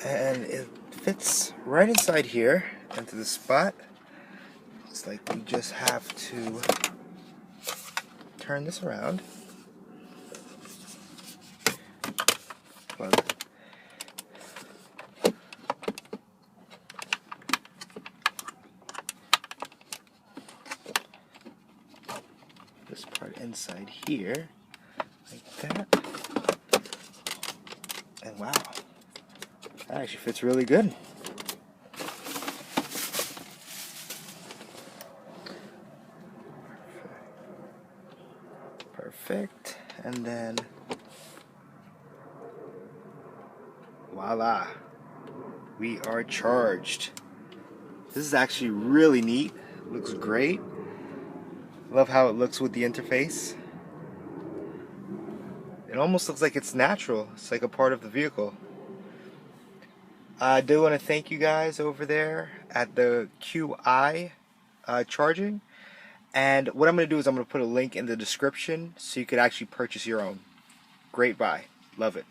and it fits right inside here into the spot. It's like you just have to turn this around, plug this part inside here like that, and wow, that actually fits really good. Perfect. And then voila, we are charged. This is actually really neat. Looks great. Love how it looks with the interface. It almost looks like it's natural. It's like a part of the vehicle. I do want to thank you guys over there at the QI charging. And what I'm going to do is I'm going to put a link in the description so you could actually purchase your own. Great buy. Love it.